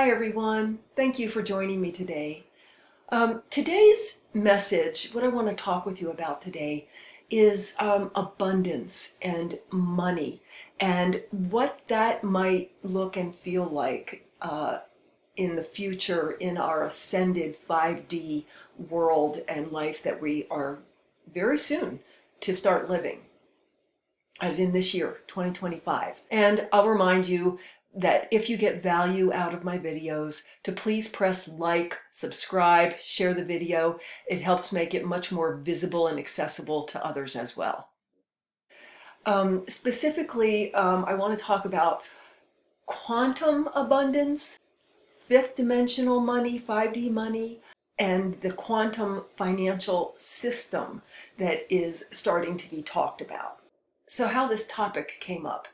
Hi everyone, thank you for joining me today. Today's message, what I want to talk with you about today is abundance and money and what that might look and feel like in the future in our ascended 5D world and life that we are very soon to start living, as in this year, 2025. And I'll remind you that if you get value out of my videos, to please press like, subscribe, share the video. It helps make it much more visible and accessible to others as well. Specifically, I want to talk about quantum abundance, fifth dimensional money, 5D money, and the quantum financial system that is starting to be talked about. So how this topic came up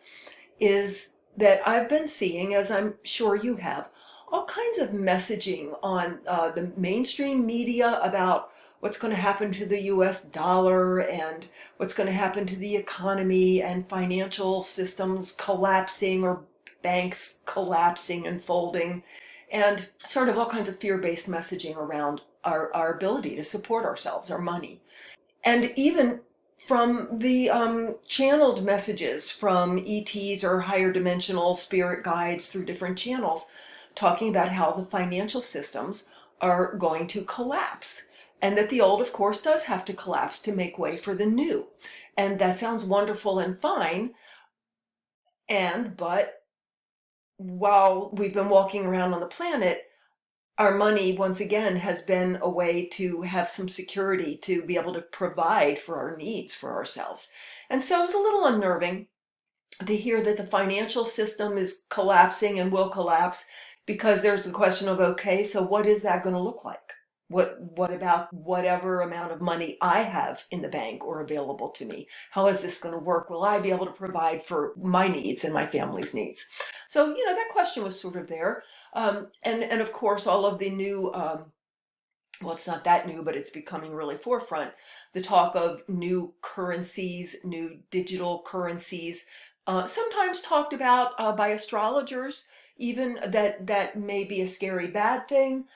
is that I've been seeing, as I'm sure you have, all kinds of messaging on the mainstream media about what's going to happen to the US dollar and what's going to happen to the economy and financial systems collapsing or banks collapsing and folding, and sort of all kinds of fear-based messaging around our ability to support ourselves, our money. And even from the channeled messages from ETs or higher dimensional spirit guides through different channels, talking about how the financial systems are going to collapse. And that the old, of course, does have to collapse to make way for the new. And that sounds wonderful and fine. But while we've been walking around on the planet, our money, once again, has been a way to have some security, to be able to provide for our needs for ourselves. And so it was a little unnerving to hear that the financial system is collapsing and will collapse, because there's the question of, okay, so what is that going to look like? What about whatever amount of money I have in the bank or available to me? How is this going to work? Will I be able to provide for my needs and my family's needs? So, that question was sort of there. And of course, all of the new, well, it's not that new, but it's becoming really forefront, the talk of new currencies, new digital currencies, sometimes talked about by astrologers, even that may be a scary bad thing.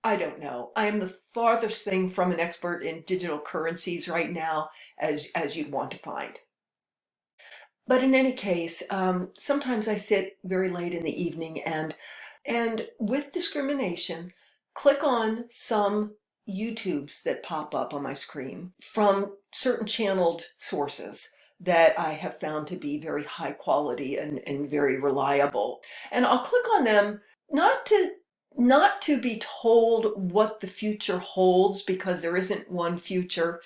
I don't know. I am the farthest thing from an expert in digital currencies right now as you'd want to find. But in any case, sometimes I sit very late in the evening and with discrimination, click on some YouTubes that pop up on my screen from certain channeled sources that I have found to be very high quality and very reliable. And I'll click on them not to be told what the future holds, because there isn't one future.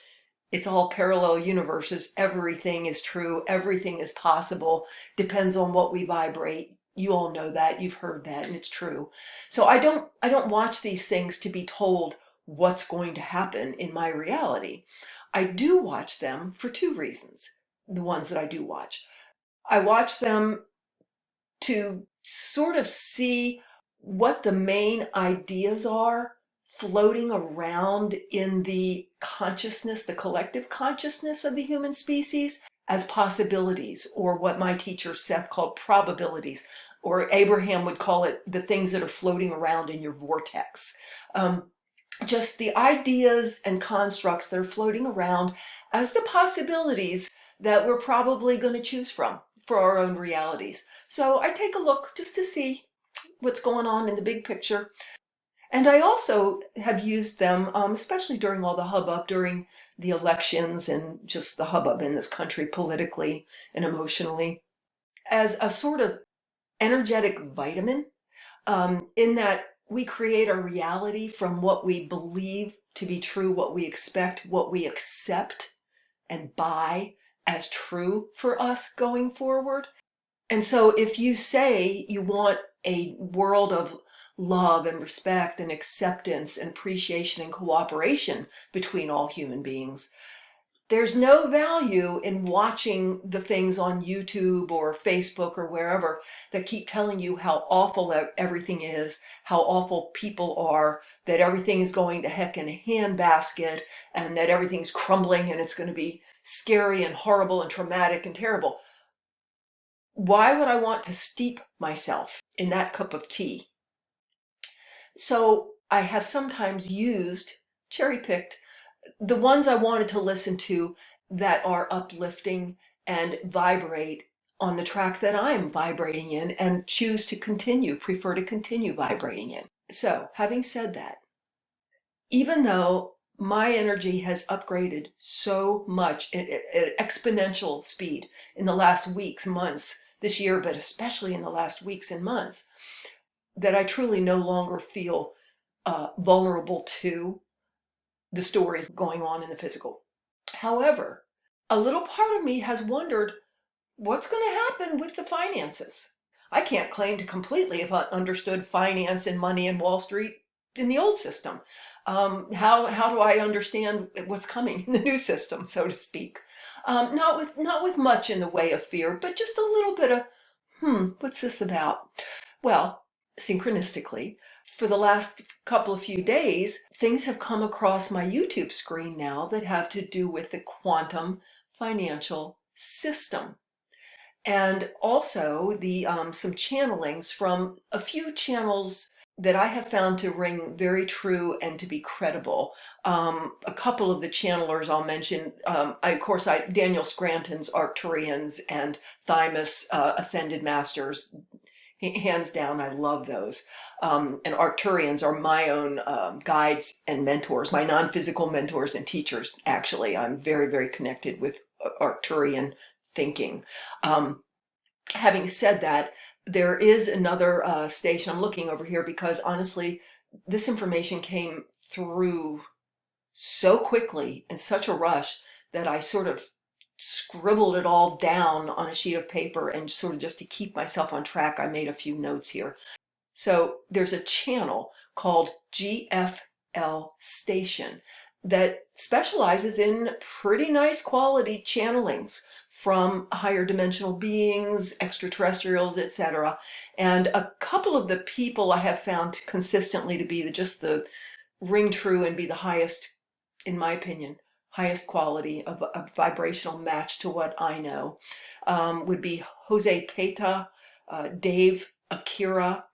It's all parallel universes. Everything is true. Everything is possible. Depends on what we vibrate. You all know that. You've heard that, and it's true. So I don't watch these things to be told what's going to happen in my reality. I do watch them for two reasons. The ones that I do watch. I watch them to sort of see what the main ideas are floating around in the consciousness, the collective consciousness of the human species, as possibilities, or what my teacher Seth called probabilities, or Abraham would call it the things that are floating around in your vortex. Just the ideas and constructs that are floating around as the possibilities that we're probably going to choose from for our own realities. So I take a look just to see what's going on in the big picture. And I also have used them, especially during all the hubbub, during the elections and just the hubbub in this country politically and emotionally, as a sort of energetic vitamin, in that we create our reality from what we believe to be true, what we expect, what we accept and buy as true for us going forward. And so if you say you want a world of love and respect and acceptance and appreciation and cooperation between all human beings, there's no value in watching the things on YouTube or Facebook or wherever that keep telling you how awful everything is, how awful people are, that everything is going to heck in a handbasket, and that everything's crumbling and it's going to be scary and horrible and traumatic and terrible. Why would I want to steep myself in that cup of tea So I have sometimes used, cherry picked, the ones I wanted to listen to that are uplifting and vibrate on the track that I'm vibrating in and choose to prefer to continue vibrating in. So, having said that, even though my energy has upgraded so much at exponential speed in the last weeks, months, this year, but especially in the last weeks and months, that I truly no longer feel vulnerable to the stories going on in the physical. However, a little part of me has wondered what's going to happen with the finances. I can't claim to completely have understood finance and money and Wall Street in the old system. How do I understand what's coming in the new system, so to speak? Not with much in the way of fear, but just a little bit of what's this about? Well, synchronistically, for the last couple of few days, things have come across my YouTube screen now that have to do with the quantum financial system. And also the some channelings from a few channels that I have found to ring very true and to be credible. A couple of the channelers I'll mention, Daniel Scranton's Arcturians and Thymus Ascended Masters, hands down, I love those. And Arcturians are my own guides and mentors, my non-physical mentors and teachers, actually. I'm very, very connected with Arcturian thinking. Having said that, there is another station. I'm looking over here because honestly, this information came through so quickly in such a rush that I sort of scribbled it all down on a sheet of paper, and sort of just to keep myself on track, I made a few notes here. So there's a channel called GFL Station that specializes in pretty nice quality channelings from higher dimensional beings, extraterrestrials, etc. And a couple of the people I have found consistently to be just the ring true and be the highest, in my opinion, highest quality of a vibrational match to what I know, would be Jose Peta, Dave Akira,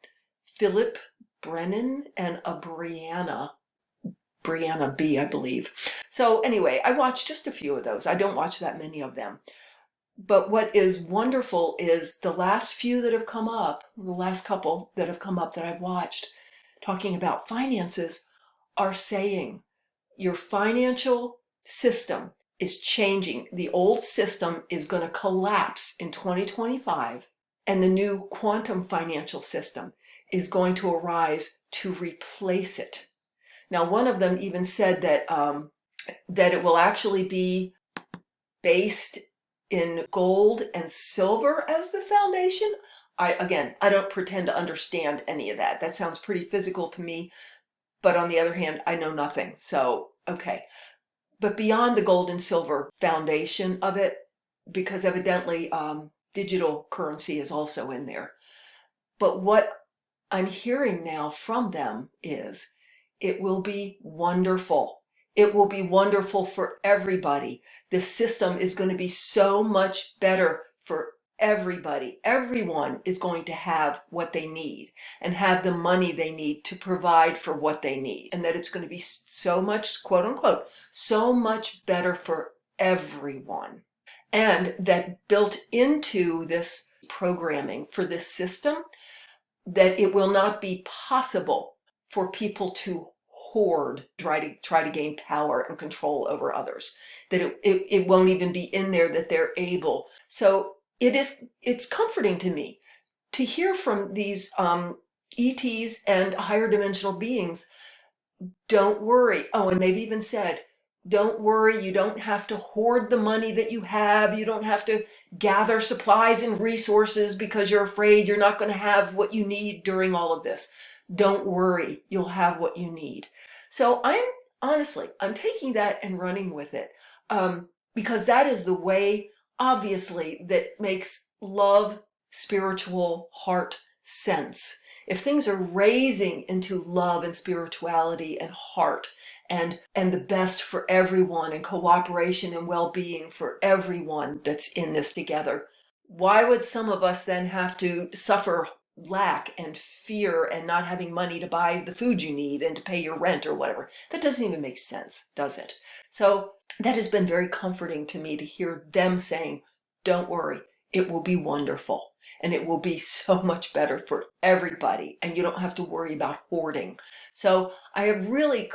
Philip Brennan, and a Brianna B, I believe. So anyway, I watched just a few of those. I don't watch that many of them. But what is wonderful is the last few that have come up, the last couple that have come up that I've watched, talking about finances, are saying your financial system is changing. The old system is going to collapse in 2025, and the new quantum financial system is going to arise to replace it. Now, one of them even said that it will actually be based in gold and silver as the foundation. I don't pretend to understand any of that. That sounds pretty physical to me, but on the other hand, I know nothing. So, okay. But beyond the gold and silver foundation of it, because evidently digital currency is also in there. But what I'm hearing now from them is it will be wonderful. It will be wonderful for everybody. The system is going to be so much better for everybody. Everyone is going to have what they need and have the money they need to provide for what they need. And that it's going to be so much, quote unquote, so much better for everyone. And that built into this programming for this system, that it will not be possible for people to hoard, try to gain power and control over others. That it won't even be in there that they're able. So it's comforting to me to hear from these ETs and higher dimensional beings. Don't worry. Oh, and they've even said, don't worry, you don't have to hoard the money that you have. You don't have to gather supplies and resources because you're afraid you're not going to have what you need during all of this. Don't worry, you'll have what you need. So I'm taking that and running with it, because that is the way, obviously, that makes love, spiritual, heart sense. If things are raising into love and spirituality and heart, and the best for everyone, and cooperation and well-being for everyone that's in this together, why would some of us then have to suffer lack and fear and not having money to buy the food you need and to pay your rent or whatever. That doesn't even make sense, does it? So that has been very comforting to me to hear them saying, don't worry, it will be wonderful and it will be so much better for everybody and you don't have to worry about hoarding. So I have really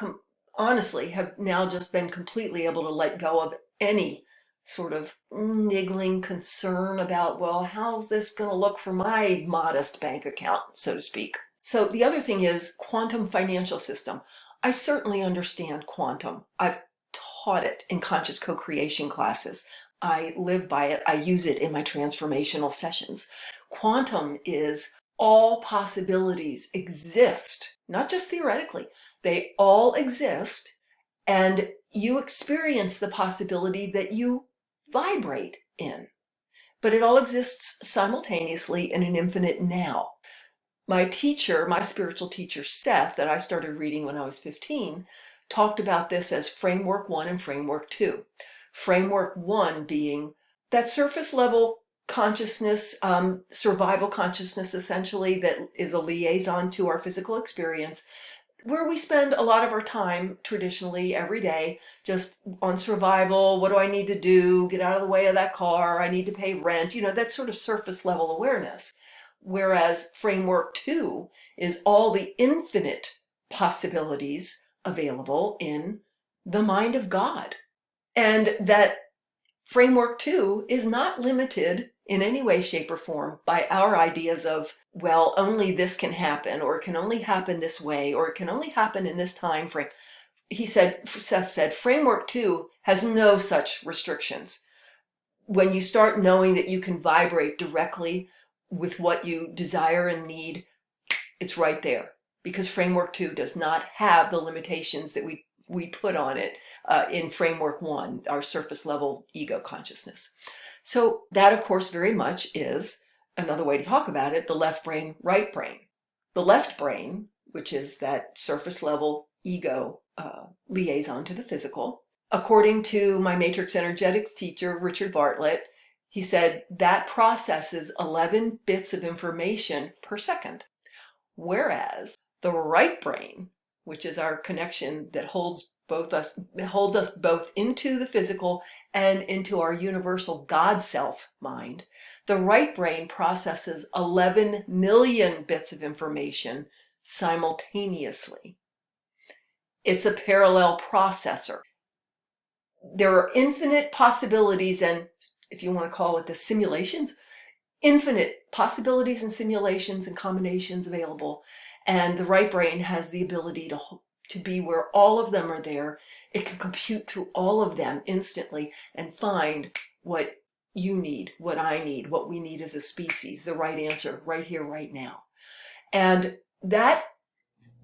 honestly have now just been completely able to let go of any sort of niggling concern about, well, how's this going to look for my modest bank account, so to speak. So the other thing is quantum financial system. I certainly understand quantum. I've taught it in conscious co-creation classes. I live by it. I use it in my transformational sessions. Quantum is all possibilities exist, not just theoretically. They all exist, and you experience the possibility that you vibrate in. But it all exists simultaneously in an infinite now. My teacher, my spiritual teacher, Seth, that I started reading when I was 15, talked about this as Framework 1 and Framework 2. Framework 1 being that surface level consciousness, survival consciousness essentially, that is a liaison to our physical experience, where we spend a lot of our time traditionally every day just on survival. What do I need to do? Get out of the way of that car. I need to pay rent. That sort of surface level awareness. Whereas framework 2 is all the infinite possibilities available in the mind of God. And that framework 2 is not limited in any way, shape, or form by our ideas of, well, only this can happen, or it can only happen this way, or it can only happen in this time frame. Seth said, framework 2 has no such restrictions. When you start knowing that you can vibrate directly with what you desire and need, it's right there. Because framework 2 does not have the limitations that we put on it in framework 1, our surface level ego consciousness. So that, of course, very much is another way to talk about it, the left brain, right brain. The left brain, which is that surface level ego liaison to the physical, according to my matrix energetics teacher, Richard Bartlett, he said that processes 11 bits of information per second. Whereas the right brain, which is our connection that holds us both into the physical and into our universal God self mind, the right brain processes 11 million bits of information simultaneously. It's a parallel processor. There are infinite possibilities, and if you want to call it the simulations, infinite possibilities and simulations and combinations available. And the right brain has the ability to be where all of them are there. It can compute through all of them instantly and find what you need, what I need, what we need as a species, the right answer right here, right now. And that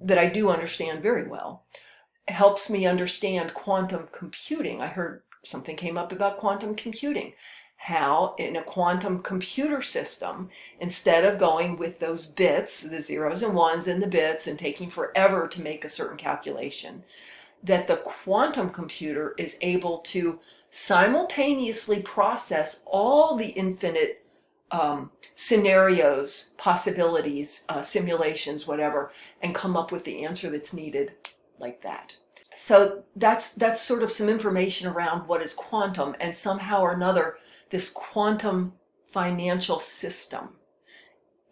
I do understand very well helps me understand quantum computing. I heard something came up about quantum computing. How in a quantum computer system, instead of going with those bits, the zeros and ones and the bits, and taking forever to make a certain calculation, that the quantum computer is able to simultaneously process all the infinite scenarios, possibilities, simulations, whatever, and come up with the answer that's needed like that. So that's sort of some information around what is quantum, and somehow or another, this quantum financial system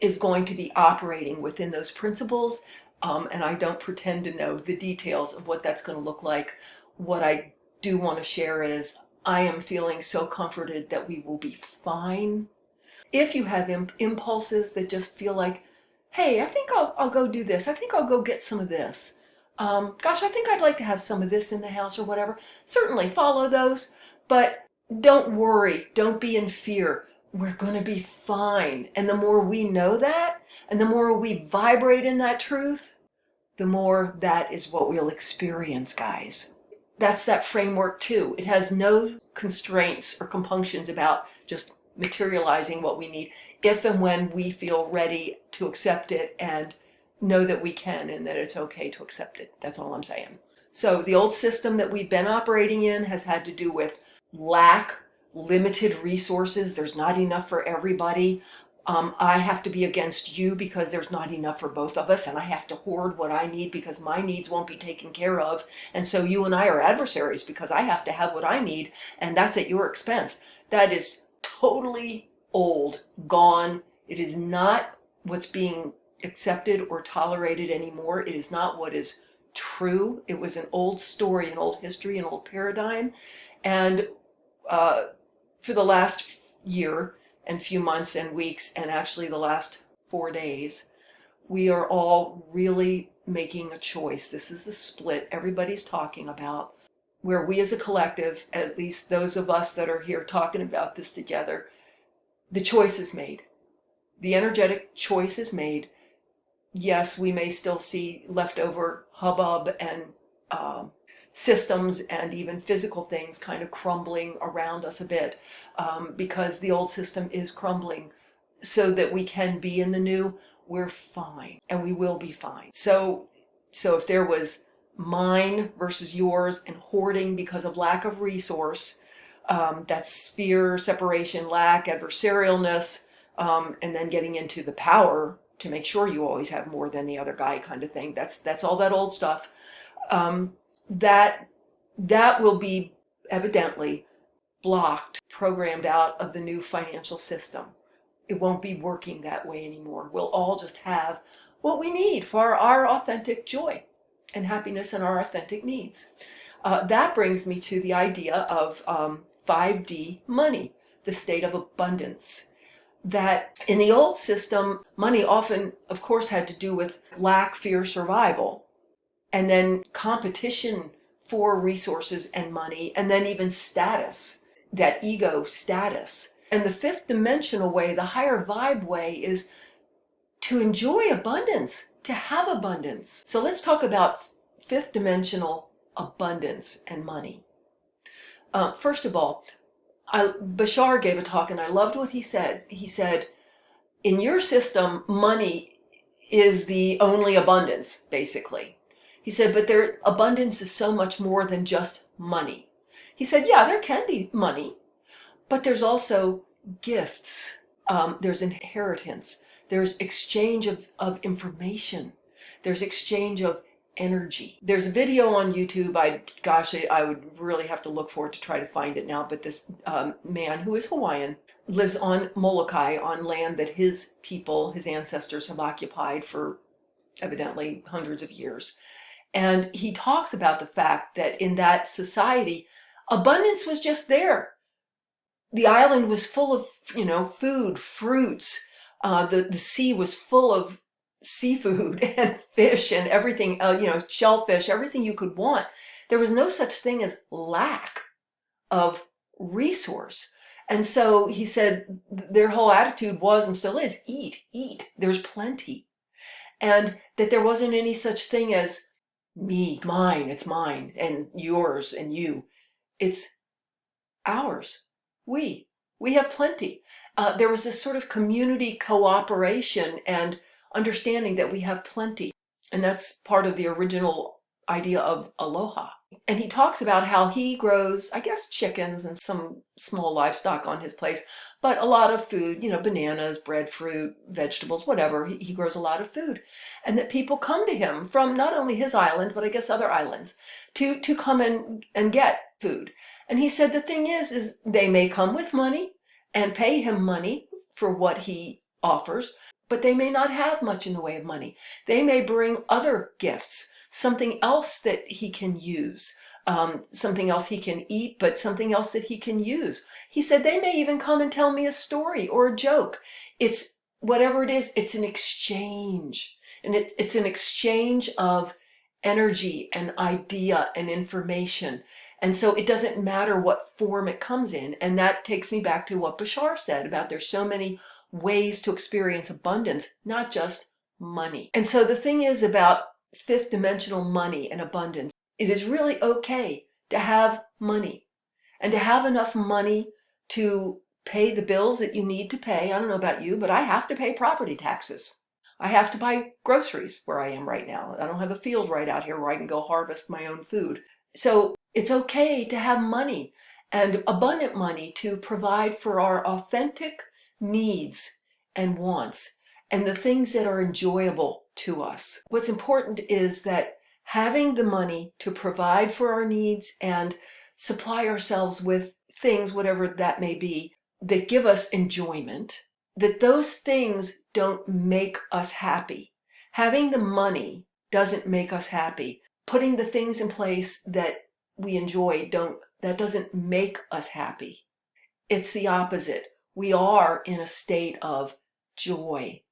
is going to be operating within those principles, and I don't pretend to know the details of what that's going to look like. What I do want to share is I am feeling so comforted that we will be fine. If you have impulses that just feel like, hey, I think I'll go do this. I think I'll go get some of this. Gosh, I think I'd like to have some of this in the house or whatever. Certainly follow those, but don't worry. Don't be in fear. We're going to be fine. And the more we know that, and the more we vibrate in that truth, the more that is what we'll experience, guys. That's that framework too. It has no constraints or compunctions about just materializing what we need if and when we feel ready to accept it and know that we can and that it's okay to accept it. That's all I'm saying. So the old system that we've been operating in has had to do with lack, limited resources. There's not enough for everybody. I have to be against you because there's not enough for both of us, and I have to hoard what I need because my needs won't be taken care of. And so you and I are adversaries because I have to have what I need, and that's at your expense. That is totally old, gone. It is not what's being accepted or tolerated anymore. It is not what is true. It was an old story, an old history, an old paradigm. And uh, for the last year and few months and weeks, and actually the last 4 days, we are all really making a choice. This is the split everybody's talking about, where we as a collective, at least those of us that are here talking about this together, the choice is made. The energetic choice is made. Yes, we may still see leftover hubbub and systems and even physical things kind of crumbling around us a bit, because the old system is crumbling. So that we can be in the new, we're fine, and we will be fine. So if there was mine versus yours and hoarding because of lack of resource, that's fear, separation, lack, adversarialness, and then getting into the power to make sure you always have more than the other guy kind of thing. That's all that old stuff. That will be evidently blocked, programmed out of the new financial system. It won't be working that way anymore. We'll all just have what we need for our authentic joy and happiness and our authentic needs. That brings me to the idea of 5D money, the state of abundance. That in the old system, money often, of course, had to do with lack, fear, survival, and then competition for resources and money, and then even status, that ego status. And the fifth dimensional way, the higher vibe way, is to enjoy abundance, to have abundance. So let's talk about fifth dimensional abundance and money. First of all, Bashar gave a talk and I loved what he said. He said, in your system, money is the only abundance, basically. He said, but their abundance is so much more than just money. He said, yeah, there can be money, but there's also gifts. There's inheritance. There's exchange of information. There's exchange of energy. There's a video on YouTube. I would really have to look for it to try to find it now. But this man who is Hawaiian lives on Molokai, on land that his people, his ancestors, have occupied for evidently hundreds of years. And he talks about the fact that in that society, abundance was just there. The island was full of, food, fruits. The sea was full of seafood and fish and everything, shellfish, everything you could want. There was no such thing as lack of resource. And so he said their whole attitude was and still is, eat, eat, there's plenty. And that there wasn't any such thing as me, mine, it's mine, and yours and you. It's ours. We have plenty. There was this sort of community cooperation and understanding that we have plenty. And that's part of the original idea of aloha. And he talks about how he grows, I guess, chickens and some small livestock on his place, but a lot of food, bananas, breadfruit, vegetables, whatever. He grows a lot of food. And that people come to him from not only his island, but I guess other islands to come and get food. And he said the thing is they may come with money and pay him money for what he offers, but they may not have much in the way of money. They may bring other gifts, something else that he can use, something else he can eat, but something else that he can use. He said they may even come and tell me a story or a joke. It's whatever it is, it's an exchange. And it's an exchange of energy and idea and information. And so it doesn't matter what form it comes in. And that takes me back to what Bashar said about there's so many ways to experience abundance, not just money. And so the thing is about fifth dimensional money and abundance, it is really okay to have money and to have enough money to pay the bills that you need to pay. I don't know about you, but I have to pay property taxes. I have to buy groceries where I am right now. I don't have a field right out here where I can go harvest my own food. So it's okay to have money and abundant money to provide for our authentic needs and wants and the things that are enjoyable to us. What's important is that having the money to provide for our needs and supply ourselves with things, whatever that may be, that give us enjoyment, that those things don't make us happy. Having the money doesn't make us happy. Putting the things in place that we enjoy that doesn't make us happy. It's the opposite. We are in a state of joy,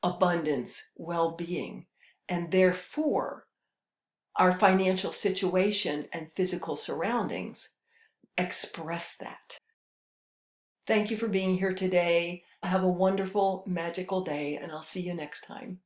abundance, well-being, and therefore our financial situation and physical surroundings express that. Thank you for being here today. Have a wonderful, magical day, and I'll see you next time.